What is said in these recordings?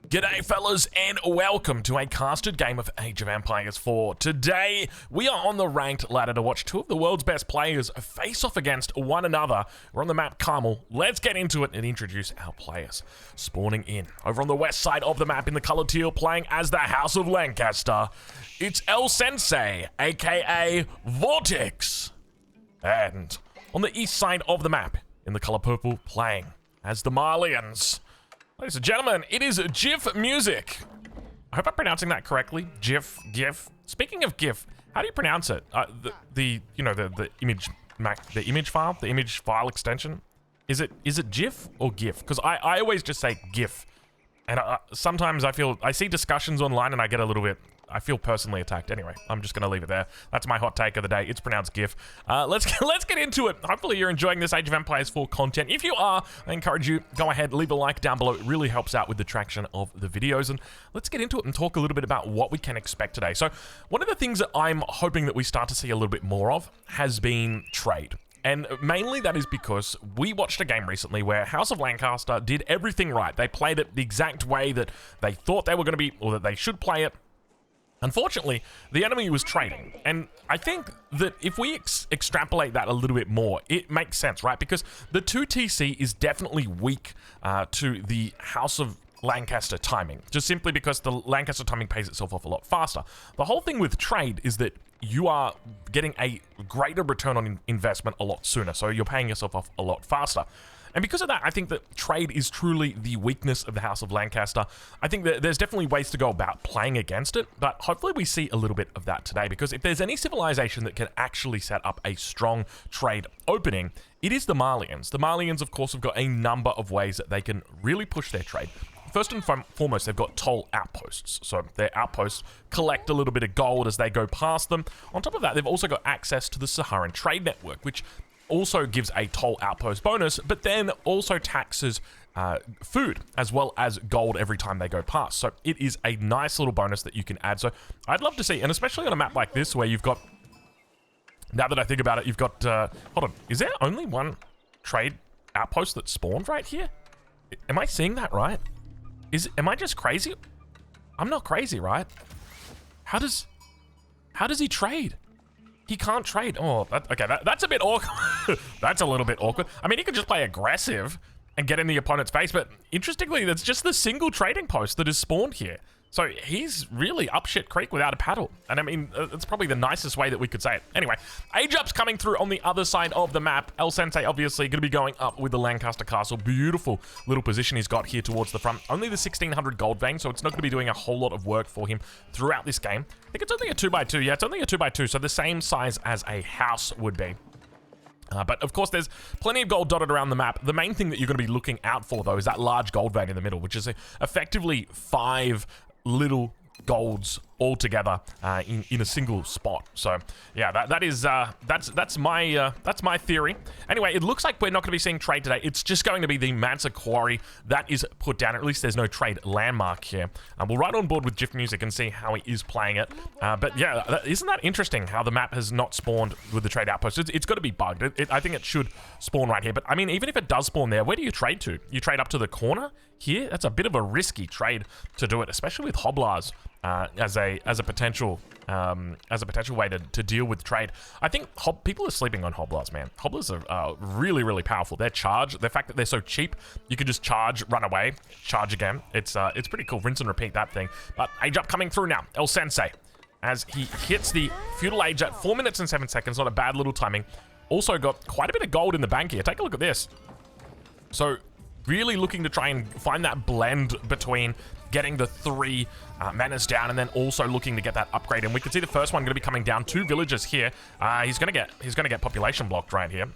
G'day fellas and welcome to a casted game of Age of Empires 4. Today we are on the ranked ladder to watch two of the world's best players face off against one another. We're on the map Carmel. Let's get into it and introduce our players. Spawning in over on the west side of the map in the color teal, playing as the House of Lancaster, it's El Sensei, aka Vortex. And on the east side of the map in the color purple, playing as the Malians. Ladies and gentlemen, it is GIF music. I hope I'm pronouncing that correctly. GIF. Speaking of GIF, how do you pronounce it? The image file extension. Is it GIF or GIF? Because I always just say GIF, and sometimes I see discussions online and I feel personally attacked. Anyway, I'm just going to leave it there. That's my hot take of the day. It's pronounced GIF. Let's get into it. Hopefully you're enjoying this Age of Empires 4 content. If you are, I encourage you, go ahead, leave a like down below. It really helps out with the traction of the videos. And let's get into it and talk a little bit about what we can expect today. So one of the things that I'm hoping that we start to see a little bit more of has been trade. And mainly that is because we watched a game recently where House of Lancaster did everything right. They played it the exact way that they thought they were going to be, or that they should play it. Unfortunately, the enemy was trading, and I think that if we extrapolate that a little bit more, it makes sense, right? Because the 2TC is definitely weak to the House of Lancaster timing, just simply because the Lancaster timing pays itself off a lot faster. The whole thing with trade is that you are getting a greater return on investment a lot sooner, so you're paying yourself off a lot faster. And because of that, I think that trade is truly the weakness of the House of Lancaster. I think that there's definitely ways to go about playing against it, but hopefully we see a little bit of that today, because if there's any civilization that can actually set up a strong trade opening, it is the Malians. The Malians, of course, have got a number of ways that they can really push their trade. First and foremost, they've got toll outposts. So their outposts collect a little bit of gold as they go past them. On top of that, they've also got access to the Saharan trade network, which also gives a toll outpost bonus, but then also taxes food as well as gold every time they go past. So it is a nice little bonus that you can add. So I'd love to see, and especially on a map like this where you've got, now that I think about it, you've got, hold on, is there only one trade outpost that spawned right here? Am I seeing that right? Am I just crazy? I'm not crazy, right? How does he trade? He can't trade. Oh, that's a bit awkward. That's a little bit awkward. I mean, he could just play aggressive and get in the opponent's face, but interestingly, that's just the single trading post that is spawned here. So he's really up shit creek without a paddle. And I mean, it's probably the nicest way that we could say it. Anyway, Age Up's coming through on the other side of the map. El Sensei obviously going to be going up with the Lancaster Castle. Beautiful little position he's got here towards the front. Only the 1600 gold vein, so it's not going to be doing a whole lot of work for him throughout this game. I think it's only a 2x2. Yeah, it's only a 2x2, so the same size as a house would be. But of course, there's plenty of gold dotted around the map. The main thing that you're going to be looking out for, though, is that large gold vein in the middle, which is effectively 5 little golds all together in a single spot. So yeah, that's my theory. Anyway, it looks like we're not going to be seeing trade today. It's just going to be the Mansa Quarry that is put down. At least there's no trade landmark here. We'll ride on board with GIF music and see how he is playing it. But yeah, isn't that interesting how the map has not spawned with the trade outpost? It's got to be bugged. I think it should spawn right here. But I mean, even if it does spawn there, where do you trade to? You trade up to the corner here? That's a bit of a risky trade to do it, especially with Hoblars as a potential way to deal with trade. I think people are sleeping on Hoblars, man. Hoblars are really, really powerful. Their charge, the fact that they're so cheap, you can just charge, run away, charge again. It's pretty cool. Rinse and repeat that thing. But Age Up coming through now. El Sensei, as he hits the feudal age at 4 minutes and 7 seconds. Not a bad little timing. Also got quite a bit of gold in the bank here. Take a look at this. So really looking to try and find that blend between getting the 3 menace down and then also looking to get that upgrade. And we can see the first one going to be coming down. 2 villagers here. He's going to get population blocked right here.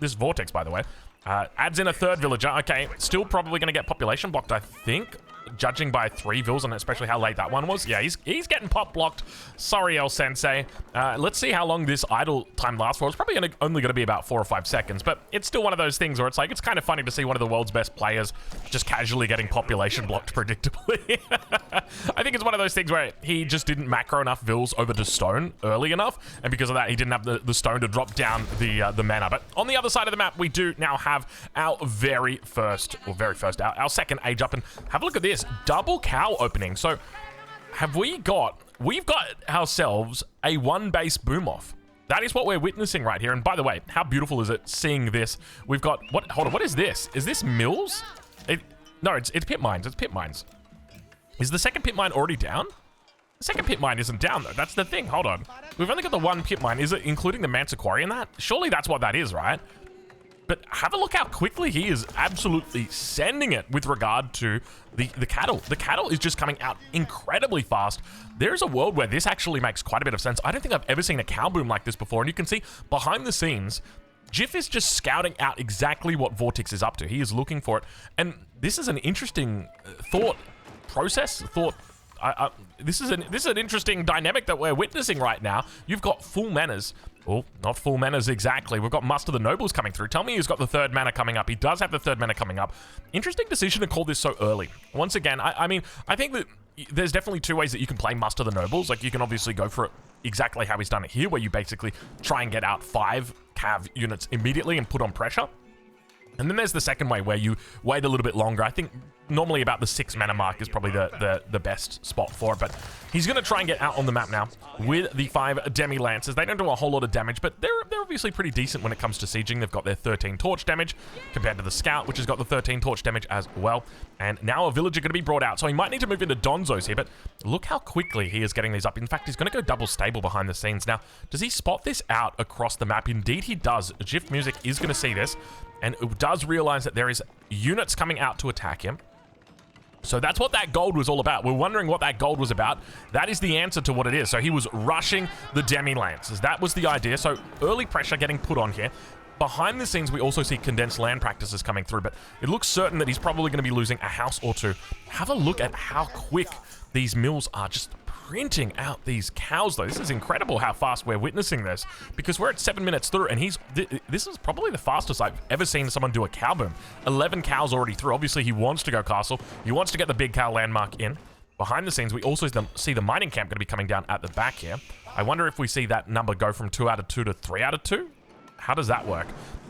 This Vortex, by the way, adds in a 3rd villager. Okay, still probably going to get population blocked, I think, judging by 3 vills and especially how late that one was. Yeah, he's getting pop blocked. Sorry, El Sensei. Let's see how long this idle time lasts for. It's probably only going to be about 4 or 5 seconds, but it's still one of those things where it's like, it's kind of funny to see one of the world's best players just casually getting population blocked predictably. I think it's one of those things where he just didn't macro enough vills over to stone early enough, and because of that, he didn't have the stone to drop down the mana. But on the other side of the map, we do now have our our second Age Up, and have a look at this. this. Double cow opening. So we've got ourselves a one base boom off. That is what we're witnessing right here. And by the way, how beautiful is it seeing this? We've got, hold on, what is this? Is this mills? No, it's pit mines. It's pit mines. Is the second pit mine already down? The second pit mine isn't down though. That's the thing. Hold on. We've only got the one pit mine. Is it including the Mansa Quarry in that? Surely that's what that is, right? But have a look how quickly he is absolutely sending it with regard to the cattle. The cattle is just coming out incredibly fast. There's a world where this actually makes quite a bit of sense. I don't think I've ever seen a cow boom like this before. And you can see behind the scenes, Jiff is just scouting out exactly what Vortex is up to. He is looking for it. And this is an interesting this is an interesting dynamic that we're witnessing right now. You've got full manners. Oh, not full manners exactly. We've got Muster the Nobles coming through. Tell me he's got the third mana coming up. He does have the third mana coming up. Interesting decision to call this so early. Once again, I mean, I think that there's definitely two ways that you can play Muster the Nobles. Like, you can obviously go for it exactly how he's done it here, where you basically try and get out 5 cav units immediately and put on pressure. And then there's the second way where you wait a little bit longer. I think normally about the 6 mana mark is probably the best spot for it. But he's going to try and get out on the map now with the 5 Demi Lancers. They don't do a whole lot of damage, but they're obviously pretty decent when it comes to sieging. They've got their 13 torch damage compared to the Scout, which has got the 13 torch damage as well. And now a villager going to be brought out. So he might need to move into Donzos here, but look how quickly he is getting these up. In fact, he's going to go double stable behind the scenes. Now, does he spot this out across the map? Indeed, he does. Jiff Music is going to see this and does realize that there is units coming out to attack him. So that's what that gold was all about. We're wondering what that gold was about. That is the answer to what it is. So he was rushing the Demi Lancers. That was the idea. So early pressure getting put on here. Behind the scenes, we also see condensed land practices coming through, but it looks certain that he's probably going to be losing a house or two. Have a look at how quick these mills are just printing out these cows, though. This is incredible how fast we're witnessing this, because we're at 7 minutes through, and this is probably the fastest I've ever seen someone do a cow boom. 11 cows already through. Obviously, he wants to go castle. He wants to get the big cow landmark in. Behind the scenes, we also see the mining camp going to be coming down at the back here. I wonder if we see that number go from 2 out of 2 to 3 out of 2? How does that work?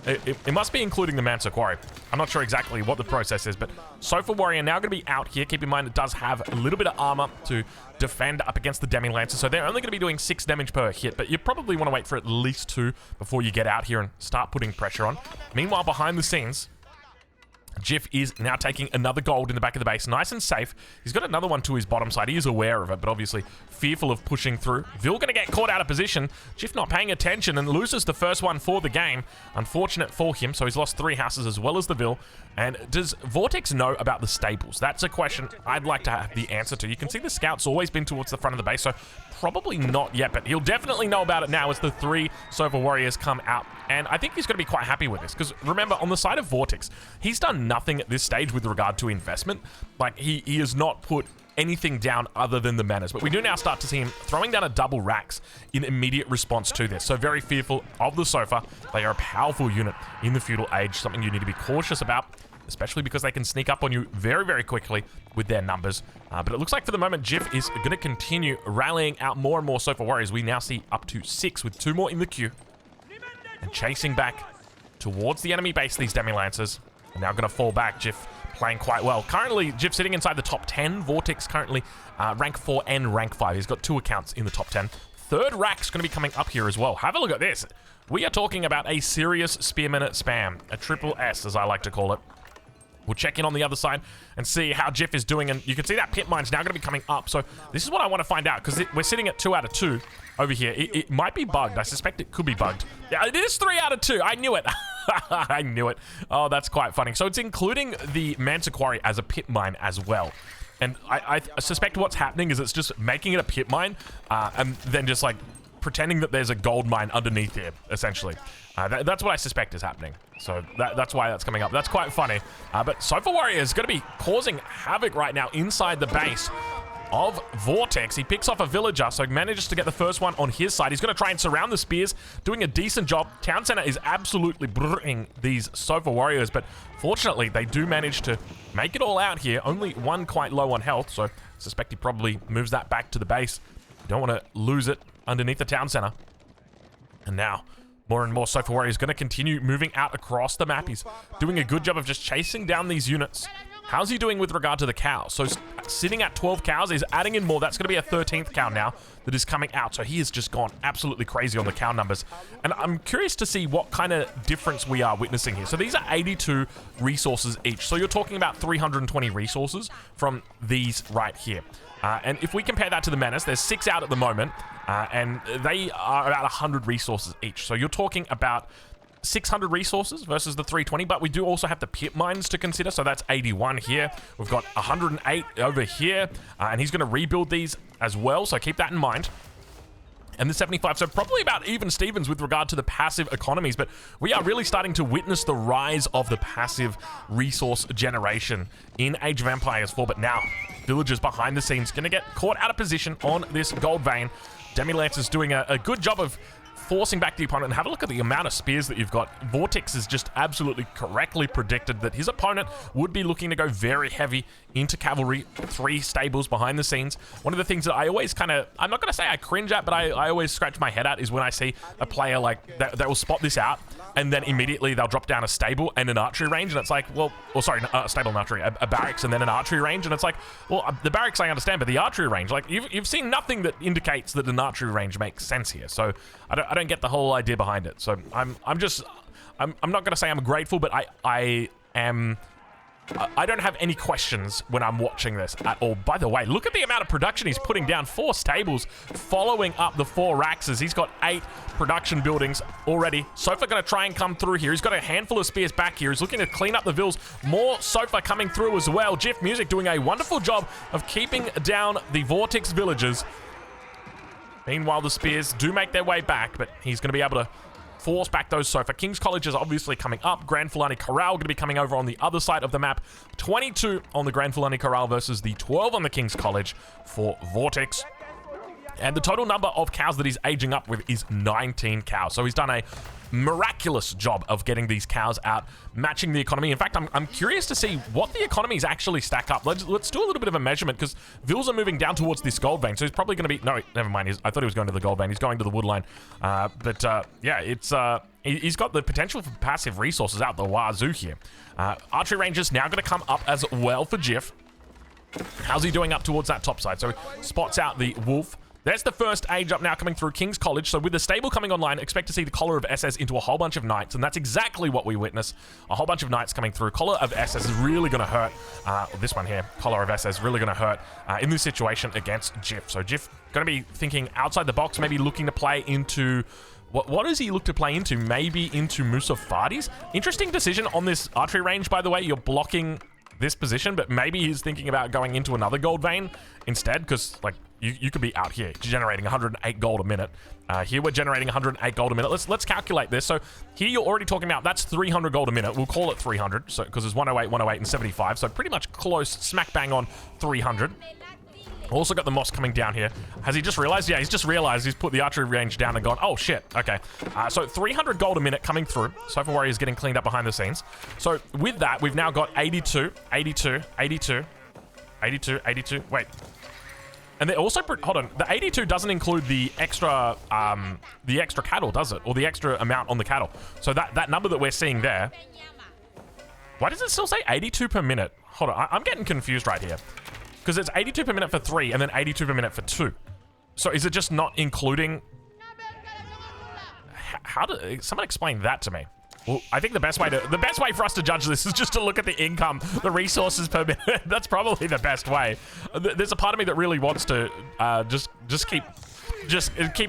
It must be including the Mansa Quarry. I'm not sure exactly what the process is, but Sofa Warrior now going to be out here. Keep in mind, it does have a little bit of armor to defend up against the Demi Lancer, so they're only going to be doing 6 damage per hit, but you probably want to wait for at least 2 before you get out here and start putting pressure on. Meanwhile, behind the scenes, Jiff is now taking another gold in the back of the base. Nice and safe. He's got another one to his bottom side. He is aware of it, but obviously fearful of pushing through. Vil going to get caught out of position. Jiff not paying attention and loses the first one for the game. Unfortunate for him, so he's lost 3 houses as well as the Vil. And does Vortex know about the stables? That's a question I'd like to have the answer to. You can see the Scout's always been towards the front of the base, so probably not yet, but he'll definitely know about it now as the 3 Sofa Warriors come out. And I think he's going to be quite happy with this, because remember, on the side of Vortex, he's done nothing at this stage with regard to investment. Like, he has not put anything down other than the manners, but we do now start to see him throwing down a double racks in immediate response to this. So very fearful of the Sofa. They are a powerful unit in the feudal age, something you need to be cautious about, especially because they can sneak up on you very, very quickly with their numbers. But it looks like for the moment, Jiff is going to continue rallying out more and more Sofa Warriors. We now see up to 6 with 2 more in the queue. And chasing back towards the enemy base, these Demi Lancers are now going to fall back. Jiff playing quite well. Currently, Jiff sitting inside the top 10. Vortex currently rank 4 and rank 5. He's got 2 accounts in the top 10. Third rack's going to be coming up here as well. Have a look at this. We are talking about a serious spearman spam. A triple S, as I like to call it. We'll check in on the other side and see how Jiff is doing. And you can see that pit mine's now going to be coming up. So this is what I want to find out, because we're sitting at 2 out of 2 over here. It might be bugged. I suspect it could be bugged. Yeah, it is 3 out of 2. I knew it. I knew it. Oh, that's quite funny. So it's including the Mansa Quarry as a pit mine as well. And I suspect what's happening is it's just making it a pit mine and then just like pretending that there's a gold mine underneath here, essentially. That's what I suspect is happening. So that's why that's coming up. That's quite funny. But Sofa Warrior is going to be causing havoc right now inside the base of Vortex. He picks off a villager, so manages to get the first one on his side. He's going to try and surround the spears, doing a decent job. Town Center is absolutely brrring these Sofa Warriors, but fortunately, they do manage to make it all out here. Only one quite low on health, so I suspect he probably moves that back to the base. You don't want to lose it underneath the Town Center. And now, more and more Sofa Warriors going to continue moving out across the map. He's doing a good job of just chasing down these units. How's he doing with regard to the cows? So sitting at 12 cows, he's adding in more. That's going to be a 13th cow now that is coming out. So he has just gone absolutely crazy on the cow numbers. And I'm curious to see what kind of difference we are witnessing here. So these are 82 resources each. So you're talking about 320 resources from these right here. And if we compare that to the Menace, there's 6 out at the moment, and they are about 100 resources each. So you're talking about 600 resources versus the 320, but we do also have the pit mines to consider, so that's 81 here. We've got 108 over here, and he's going to rebuild these as well, so keep that in mind. And the 75, so probably about even Stevens with regard to the passive economies, but we are really starting to witness the rise of the passive resource generation in Age of Empires 4, but now villagers behind the scenes going to get caught out of position on this gold vein. Demi-Lance is doing a good job of forcing back the opponent, and have a look at the amount of spears that you've got. Vortex has just absolutely correctly predicted that his opponent would be looking to go very heavy into cavalry, 3 stables behind the scenes. One of the things that I always kind of, I'm not going to say I cringe at, but I always scratch my head at is when I see a player like that will spot this out, and then immediately they'll drop down a stable and an archery range, and it's like, well, or sorry, a stable and archery, a barracks and then an archery range, and it's like, well, the barracks I understand, but the archery range, like you've seen nothing that indicates that an archery range makes sense here. So I don't get the whole idea behind it. So I'm not gonna say I'm grateful, but I don't have any questions when I'm watching this at all. By the way, look at the amount of production he's putting down. 4 stables following up the 4 Raxes. He's got 8 production buildings already. Sofa going to try and come through here. He's got a handful of spears back here. He's looking to clean up the vills. More Sofa coming through as well. Jiff Music doing a wonderful job of keeping down the Vortex villagers. Meanwhile, the spears do make their way back, but he's going to be able to force back those Sofa. King's College is obviously coming up. Grand Fulani Corral going to be coming over on the other side of the map. 22 on the Grand Fulani Corral versus the 12 on the King's College for Vortex. And the total number of cows that he's aging up with is 19 cows. So he's done a miraculous job of getting these cows out, matching the economy. In fact, I'm curious to see what the economies actually stack up. Let's do a little bit of a measurement, because Vills are moving down towards this gold vein, so he's probably going to be... No, never mind. I thought he was going to the gold vein. He's going to the wood line. Yeah, it's... He's got the potential for passive resources out the wazoo here. Archery range is now going to come up as well for Jiff. How's he doing up towards that top side? So he spots out the wolf. There's the first age up now coming through King's College. So with the stable coming online, expect to see the Collar of SS into a whole bunch of knights, and that's exactly what we witness. A whole bunch of knights coming through. Collar of SS is really going to hurt. This one here, Collar of SS, really going to hurt in this situation against Jiff. So Jiff going to be thinking outside the box, maybe looking to play into... What does he look to play into? Maybe into Musafadis? Interesting decision on this archery range, by the way. You're blocking this position, but maybe he's thinking about going into another gold vein instead, because, like, you could be out here generating 108 gold a minute. Here we're generating 108 gold a minute. Let's calculate this. So here you're already talking about, that's 300 gold a minute. We'll call it 300, so because there's 108, 108, and 75. So pretty much close, smack bang on 300. Also got the Moss coming down here. Has he just realized? Yeah, he's just realized he's put the archery range down and gone, oh shit, okay. So 300 gold a minute coming through. Sofa Warrior's getting cleaned up behind the scenes. So with that, we've now got 82, 82, 82, 82, 82, wait. And they also, hold on, the 82 doesn't include the extra cattle, does it? Or the extra amount on the cattle. So that number that we're seeing there, why does it still say 82 per minute? Hold on, I'm getting confused right here. Because it's 82 per minute for 3 and then 82 per minute for 2. So is it just not including... How do... Someone explain that to me. Well, I think the best way for us to judge this is just to look at the income, the resources per minute. That's probably the best way. There's a part of me that really wants to just keep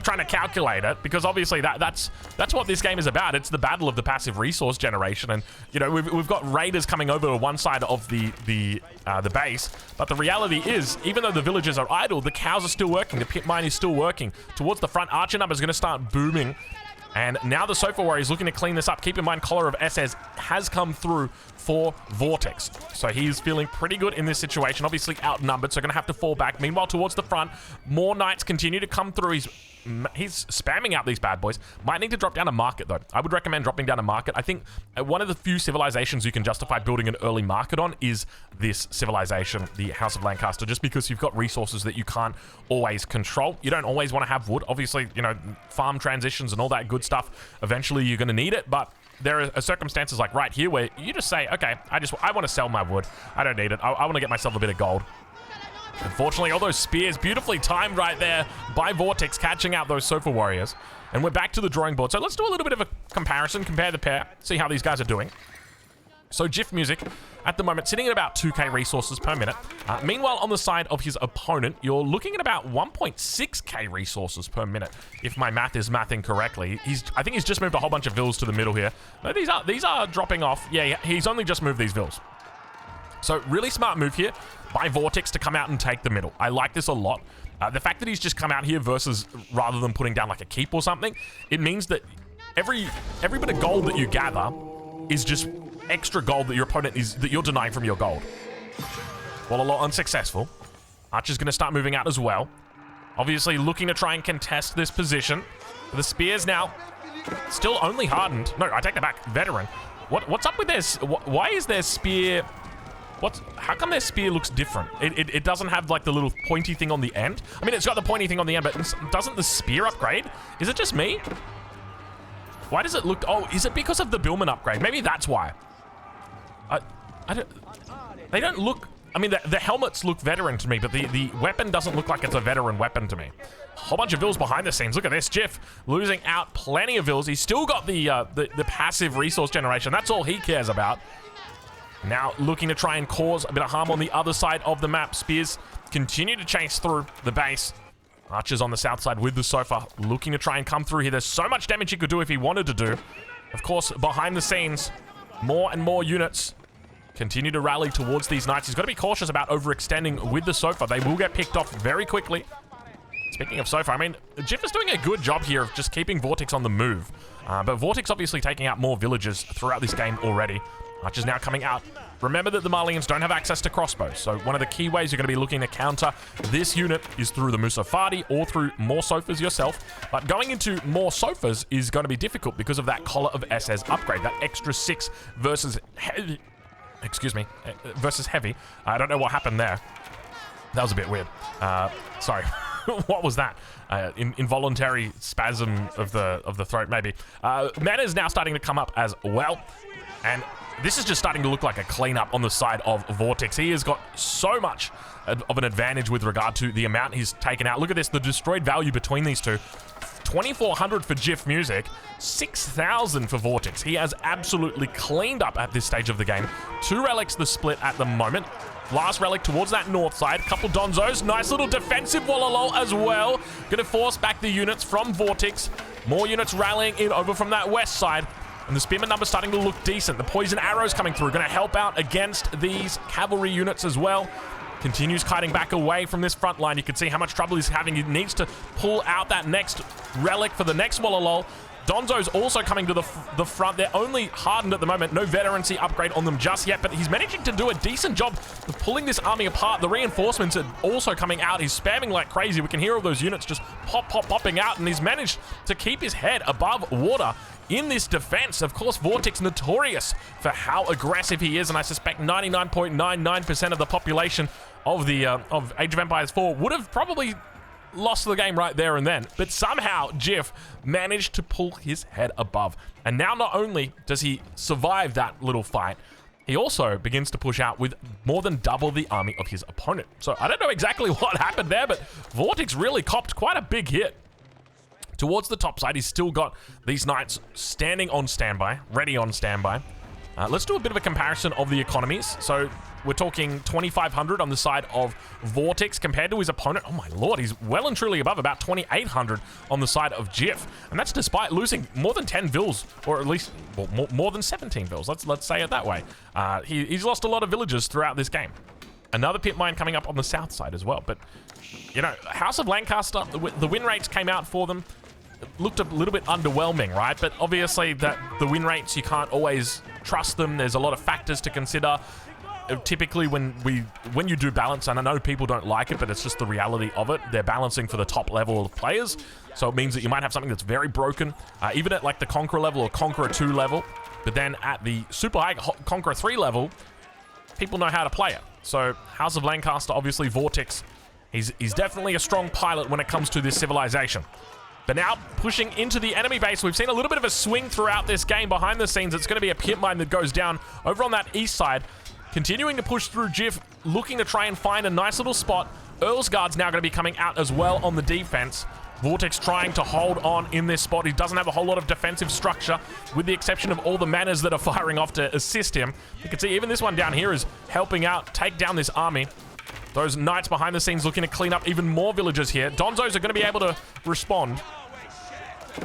trying to calculate it, because obviously that's what this game is about. It's the battle of the passive resource generation, and you know we've got raiders coming over to one side of the base, but the reality is, even though the villagers are idle, the cows are still working, the pit mine is still working. Towards the front, archer number is going to start booming. And now the Sofa Warrior is looking to clean this up. Keep in mind, Collar of SS has come through for Vortex. So he's feeling pretty good in this situation. Obviously outnumbered, so going to have to fall back. Meanwhile, towards the front, more knights continue to come through. He's spamming out these bad boys. Might need to drop down a market, though. I would recommend dropping down a market. I think one of the few civilizations you can justify building an early market on is this civilization, the House of Lancaster, just because you've got resources that you can't always control. You don't always want to have wood. Obviously, you know, farm transitions and all that good stuff. Eventually, you're going to need it, but there are circumstances like right here where you just say, okay, I want to sell my wood. I don't need it. I want to get myself a bit of gold. Unfortunately, all those spears beautifully timed right there by Vortex, catching out those Sofa warriors. And we're back to the drawing board. So let's do a little bit of a comparison, compare the pair, see how these guys are doing. So GIF Music, at the moment, sitting at about 2k resources per minute. Meanwhile, on the side of his opponent, you're looking at about 1.6k resources per minute, if my math is mathing correctly. I think he's just moved a whole bunch of vills to the middle here. No, these are dropping off. Yeah, he's only just moved these vills. So really smart move here by Vortex to come out and take the middle. I like this a lot. The fact that he's just come out here versus rather than putting down like a keep or something, it means that every bit of gold that you gather is just extra gold that your opponent that you're denying from your gold. Well, a lot unsuccessful. Archer's going to start moving out as well. Obviously looking to try and contest this position. The spears now still only hardened. No, I take that back. Veteran. What's up with this? Why is their spear... How come their spear looks different? It doesn't have like the little pointy thing on the end. I mean, it's got the pointy thing on the end, but doesn't the spear upgrade? Is it just me? Why does it look... Oh, is it because of the Billman upgrade? Maybe that's why. They don't look... I mean, the helmets look veteran to me, but the weapon doesn't look like it's a veteran weapon to me. A whole bunch of vills behind the scenes. Look at this. Jiff losing out plenty of vills. He's still got the passive resource generation. That's all he cares about. Now looking to try and cause a bit of harm on the other side of the map. Spears continue to chase through the base. Archer's on the south side with the Sofa, looking to try and come through here. There's so much damage he could do if he wanted to do. Of course, behind the scenes, more and more units continue to rally towards these knights. He's got to be cautious about overextending with the Sofa. They will get picked off very quickly. Speaking of Sofa, I mean, Jiff is doing a good job here of just keeping Vortex on the move. But Vortex obviously taking out more villagers throughout this game already. Archer's now coming out. Remember that the Malians don't have access to crossbows, so one of the key ways you're going to be looking to counter this unit is through the Musafadi or through more Sofas yourself. But going into more Sofas is going to be difficult because of that Collar of SS upgrade, that extra 6 versus heavy. Excuse me, versus heavy. I don't know what happened there. That was a bit weird. Sorry. What was that? Involuntary spasm of the throat, maybe. Mana is now starting to come up as well, and this is just starting to look like a cleanup on the side of Vortex. He has got so much of an advantage with regard to the amount he's taken out. Look at this, the destroyed value between these two. 2,400 for GIF Music, 6,000 for Vortex. He has absolutely cleaned up at this stage of the game. 2 relics the split at the moment. Last relic towards that north side. Couple Donzos. Nice little defensive Wallalol as well. Going to force back the units from Vortex. More units rallying in over from that west side. And the spearman number starting to look decent. The poison arrows coming through. Going to help out against these cavalry units as well. Continues kiting back away from this front line. You can see how much trouble he's having. He needs to pull out that next relic for the next Wallalol. Donzo's also coming to the front. They're only hardened at the moment. No veterancy upgrade on them just yet, but he's managing to do a decent job of pulling this army apart. The reinforcements are also coming out. He's spamming like crazy. We can hear all those units just popping out, and he's managed to keep his head above water in this defense. Of course, Vortex notorious for how aggressive he is, and I suspect 99.99% of the population of Age of Empires 4 would have probably lost the game right there and then. But somehow, Jiff managed to pull his head above. And now not only does he survive that little fight, he also begins to push out with more than double the army of his opponent. So I don't know exactly what happened there, but Vortex really copped quite a big hit. Towards the top side, he's still got these knights standing on standby, ready on standby. Let's do a bit of a comparison of the economies. So we're talking 2,500 on the side of Vortex compared to his opponent. Oh my lord, he's well and truly above, about 2,800 on the side of Jiff. And that's despite losing more than 10 vills, or at least well, more than 17 vills. Let's say it that way. He's lost a lot of villagers throughout this game. Another pit mine coming up on the south side as well. But, you know, House of Lancaster, the win rates came out for them. It looked a little bit underwhelming, right? But obviously the win rates, you can't always trust them. There's a lot of factors to consider. Typically when you do balance, and I know people don't like it, but it's just the reality of it, they're balancing for the top level of players. So it means that you might have something that's very broken, even at like the Conqueror level or Conqueror 2 level. But then at the super high Conqueror 3 level, people know how to play it. So House of Lancaster, obviously Vortex, he's definitely a strong pilot when it comes to this civilization. But now pushing into the enemy base. We've seen a little bit of a swing throughout this game behind the scenes. It's going to be a pit mine that goes down over on that east side. Continuing to push through Jiff, looking to try and find a nice little spot. Earl's Guard's now going to be coming out as well on the defense. Vortex trying to hold on in this spot. He doesn't have a whole lot of defensive structure, with the exception of all the manners that are firing off to assist him. You can see even this one down here is helping out take down this army. Those knights behind the scenes looking to clean up even more villagers here. Donzos are going to be able to respond.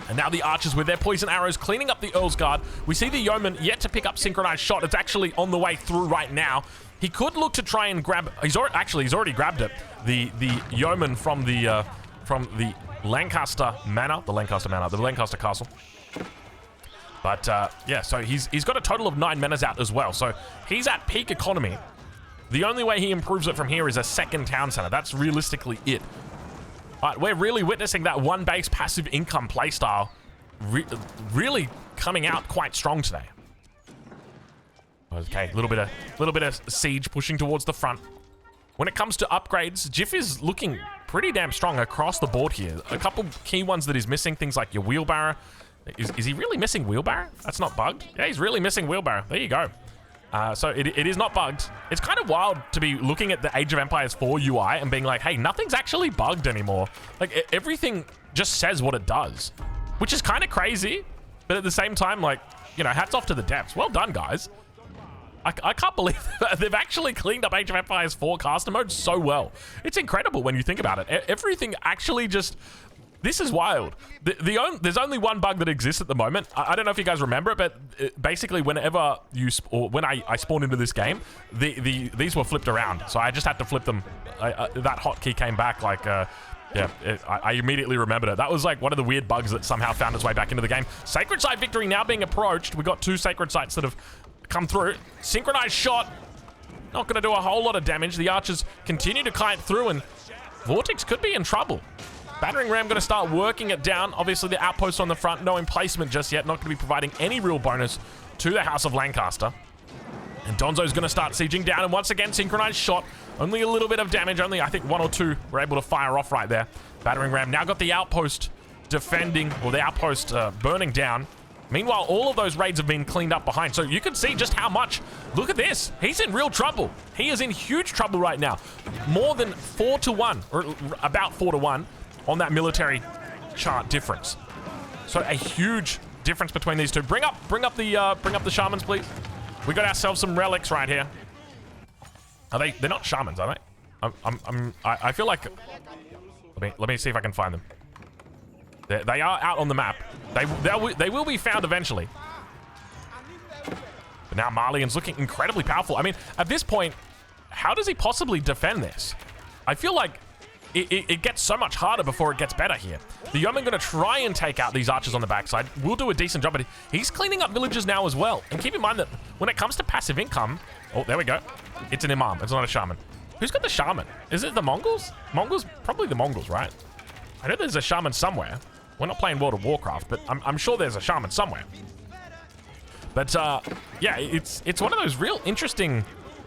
And now the archers with their poison arrows cleaning up the Earl's Guard. We see the yeoman yet to pick up synchronized shot. It's actually on the way through right now. He could look to try and grab... He's already grabbed it. The yeoman from the Lancaster Manor. The Lancaster Castle. But, yeah, so he's got a total of 9 menas out as well. So he's at peak economy. The only way he improves it from here is a second town center. That's realistically it. But we're really witnessing that one base passive income playstyle really coming out quite strong today. Okay, a little bit of siege pushing towards the front. When it comes to upgrades, Jiff is looking pretty damn strong across the board here. A couple key ones that he's missing, things like your wheelbarrow. Is he really missing wheelbarrow? That's not bugged. Yeah, he's really missing wheelbarrow. There you go. So it is not bugged. It's kind of wild to be looking at the Age of Empires 4 UI and being like, hey, nothing's actually bugged anymore. Like, everything just says what it does, which is kind of crazy. But at the same time, like, you know, hats off to the devs. Well done, guys. I can't believe they've actually cleaned up Age of Empires 4 caster mode so well. It's incredible when you think about it. Everything actually just... This is wild. There's only one bug that exists at the moment. I don't know if you guys remember it, but basically whenever when I spawned into this game, these were flipped around. So I just had to flip them. That hotkey came back like, yeah, I immediately remembered it. That was like one of the weird bugs that somehow found its way back into the game. Sacred Site victory now being approached. We got 2 Sacred Sites that have come through. Synchronized shot. Not going to do a whole lot of damage. The archers continue to kite through, and Vortex could be in trouble. Battering ram going to start working it down. Obviously, the outpost on the front, no emplacement just yet. Not going to be providing any real bonus to the House of Lancaster. And Donzo's going to start sieging down. And once again, synchronized shot. Only a little bit of damage. Only, I think, 1 or 2 were able to fire off right there. Battering ram now got the outpost defending, or the outpost burning down. Meanwhile, all of those raids have been cleaned up behind. So you can see just how much. Look at this. He's in real trouble. He is in huge trouble right now. More than 4 to 1, or about 4 to 1. On that military chart difference. So a huge difference between these two. Bring up the shamans, please. We got ourselves some relics right here. Are they? They're not shamans, are they? I feel like. Let me see if I can find them. They are out on the map. They will be found eventually. But now Malian's looking incredibly powerful. I mean, at this point, how does he possibly defend this? I feel like it gets so much harder before it gets better here. The yeoman going to try and take out these archers on the backside. We'll do a decent job, but he's cleaning up villages now as well. And keep in mind that when it comes to passive income... Oh, there we go. It's an imam. It's not a shaman. Who's got the shaman? Is it the Mongols? Mongols? Probably the Mongols, right? I know there's a shaman somewhere. We're not playing World of Warcraft, but I'm sure there's a shaman somewhere. But, yeah, it's one of those real interesting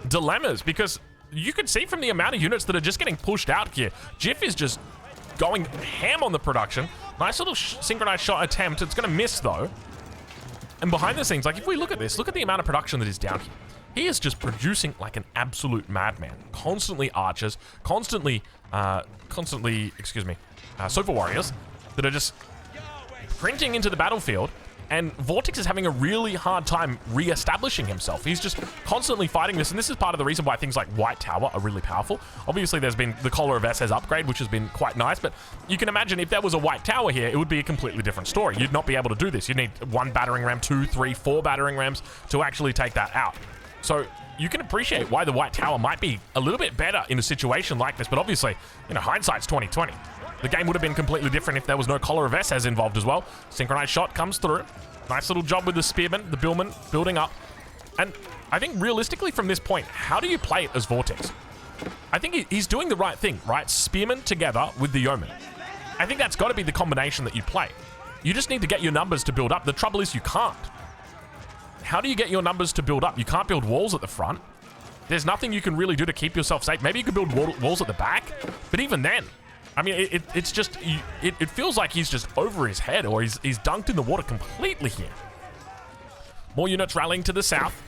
dilemmas, because... You can see from the amount of units that are just getting pushed out here. Jiff is just going ham on the production. Nice little synchronized shot attempt. It's going to miss, though. And behind the scenes, like, if we look at this, look at the amount of production that is down here. He is just producing like an absolute madman. Constantly archers, constantly, Sofa warriors that are just printing into the battlefield. And Vortex is having a really hard time re-establishing himself. He's just constantly fighting this, and this is part of the reason why things like White Tower are really powerful. Obviously, there's been the Collar of SS upgrade, which has been quite nice, but you can imagine if there was a White Tower here, it would be a completely different story. You'd not be able to do this. You'd need 1 battering ram, 2, 3, 4 battering rams to actually take that out. So you can appreciate why the White Tower might be a little bit better in a situation like this, but obviously, you know, hindsight's 20/20. The game would have been completely different if there was no Collar of SS involved as well. Synchronized shot comes through. Nice little job with the spearman, the billman, building up. And I think realistically from this point, how do you play it as Vortex? I think he's doing the right thing, right? Spearman together with the yeoman. I think that's got to be the combination that you play. You just need to get your numbers to build up. The trouble is you can't. How do you get your numbers to build up? You can't build walls at the front. There's nothing you can really do to keep yourself safe. Maybe you could build walls at the back, but even then, I mean, it's just, it feels like he's just over his head, or he's dunked in the water completely here. More units rallying to the south.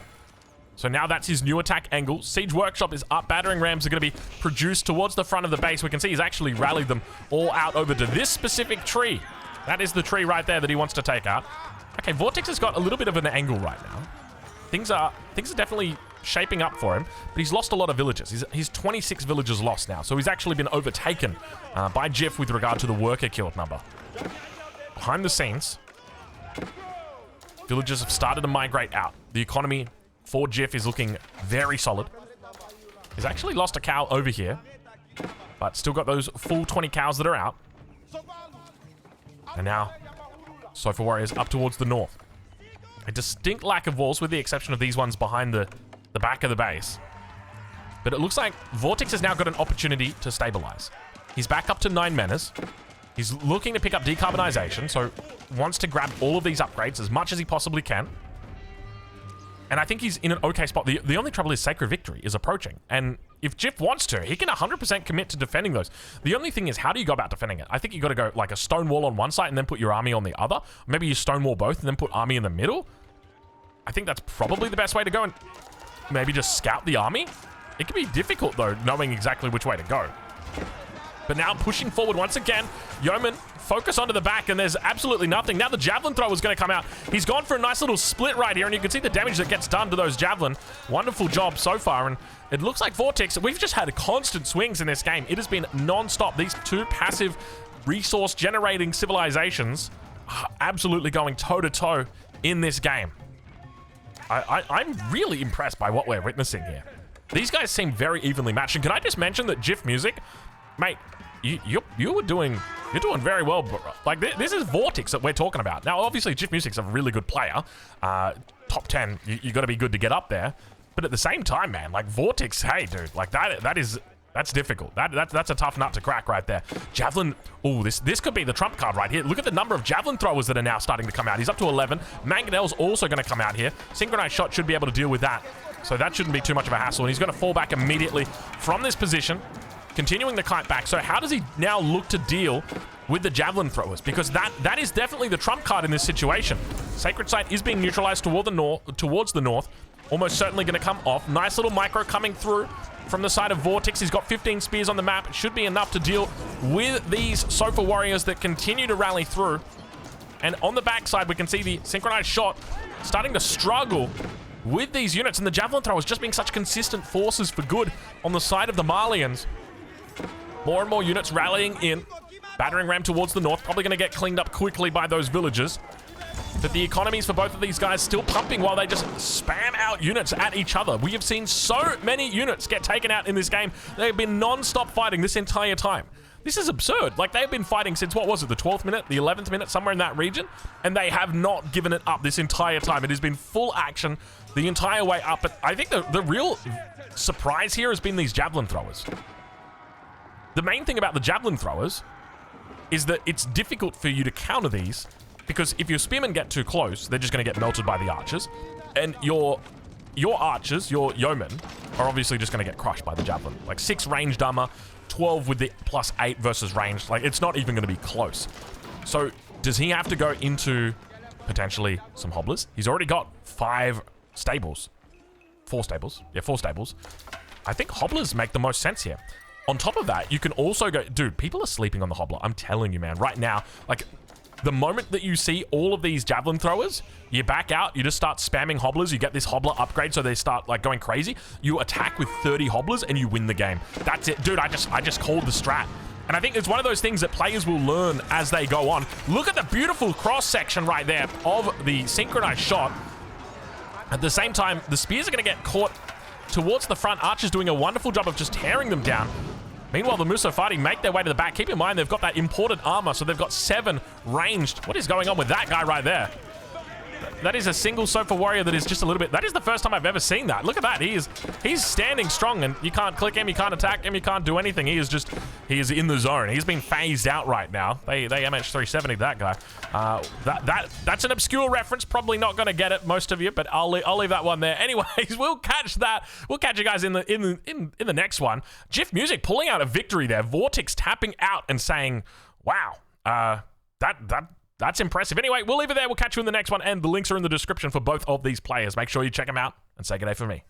So now that's his new attack angle. Siege Workshop is up. Battering rams are going to be produced towards the front of the base. We can see he's actually rallied them all out over to this specific tree. That is the tree right there that he wants to take out. Okay, Vortex has got a little bit of an angle right now. Things are definitely shaping up for him, but he's lost a lot of villages. He's 26 villages lost now, so he's actually been overtaken by Jiff with regard to the worker killed number. Behind the scenes, villagers have started to migrate out. The economy for Jiff is looking very solid. He's actually lost a cow over here, but still got those full 20 cows that are out. And now, Sofa Warriors up towards the north. A distinct lack of walls, with the exception of these ones behind the back of the base. But it looks like Vortex has now got an opportunity to stabilize. He's back up to 9 menas. He's looking to pick up decarbonization, so wants to grab all of these upgrades as much as he possibly can. And I think he's in an okay spot. The only trouble is Sacred Victory is approaching. And if Jiff wants to, he can 100% commit to defending those. The only thing is, how do you go about defending it? I think you got to go like a stone wall on one side and then put your army on the other. Maybe you stone wall both and then put army in the middle. I think that's probably the best way to go, and maybe just scout the army. It can be difficult, though, knowing exactly which way to go. But now pushing forward once again. Yeoman, focus onto the back, and there's absolutely nothing. Now the Javelin Thrower is going to come out. He's gone for a nice little split right here, and you can see the damage that gets done to those Javelin. Wonderful job so far, and it looks like Vortex, we've just had constant swings in this game. It has been non-stop. These two passive resource-generating civilizations are absolutely going toe-to-toe in this game. I'm really impressed by what we're witnessing here. These guys seem very evenly matched, and can I just mention that Jiff Music, mate, you're doing very well, bro. Like, this is Vortex that we're talking about. Now, obviously, Jiff Music's a really good player. Top 10, you got to be good to get up there. But at the same time, man, like, Vortex, hey, dude, like, that's difficult. That's a tough nut to crack right there. Javelin, oh, this could be the trump card right here. Look at the number of Javelin throwers that are now starting to come out. He's up to 11. Mangonel's also going to come out here. Synchronized Shot should be able to deal with that. So that shouldn't be too much of a hassle. And he's going to fall back immediately from this position, continuing the kite back. So how does he now look to deal with the Javelin throwers? Because that is definitely the trump card in this situation. Sacred Site is being neutralized towards the north. Almost certainly going to come off. Nice little micro coming through from the side of Vortex. He's got 15 spears on the map. It should be enough to deal with these Sofa Warriors that continue to rally through. And on the backside, we can see the Synchronized Shot starting to struggle with these units, and the Javelin Throwers just being such consistent forces for good on the side of the Malians. More and more units rallying in. Battering ram towards the north, probably going to get cleaned up quickly by those villagers. But the economies for both of these guys still pumping while they just spam out units at each other. We have seen so many units get taken out in this game. They've been non-stop fighting this entire time. This is absurd. Like, they've been fighting since, what was it, the 12th minute, the 11th minute, somewhere in that region, and they have not given it up this entire time. It has been full action the entire way up. But I think the real surprise here has been these Javelin Throwers. The main thing about the Javelin Throwers is that it's difficult for you to counter these, because if your spearmen get too close, they're just going to get melted by the archers. And your archers, your yeomen, are obviously just going to get crushed by the javelin. Like 6 ranged armor, 12 with the +8 versus ranged. Like, it's not even going to be close. So does he have to go into potentially some hobblers? He's already got 5 stables. 4 stables. Yeah, 4 stables. I think hobblers make the most sense here. On top of that, you can also go... Dude, people are sleeping on the hobbler. I'm telling you, man. Right now, like... The moment that you see all of these javelin throwers, you back out, you just start spamming hobblers, you get this hobbler upgrade so they start like going crazy. You attack with 30 hobblers and you win the game. That's it. Dude, I just called the strat. And I think it's one of those things that players will learn as they go on. Look at the beautiful cross-section right there of the synchronized shot. At the same time, the spears are going to get caught towards the front. Archers doing a wonderful job of just tearing them down. Meanwhile, the Musafati make their way to the back. Keep in mind, they've got that imported armor, so they've got 7 ranged. What is going on with that guy right there? That is a single sofa warrior that is just a little bit... That is the first time I've ever seen that. Look at that. He's standing strong, and you can't click him, you can't attack him, you can't do anything. He is in the zone. He's been phased out right now. They MH370 that guy. That's an obscure reference. Probably not going to get it, most of you, but I'll leave that one there. Anyways, we'll catch that. We'll catch you guys in the next one. GIF Music pulling out a victory there. Vortex tapping out and saying, wow, that's impressive. Anyway, we'll leave it there. We'll catch you in the next one, and the links are in the description for both of these players. Make sure you check them out, and say good day for me.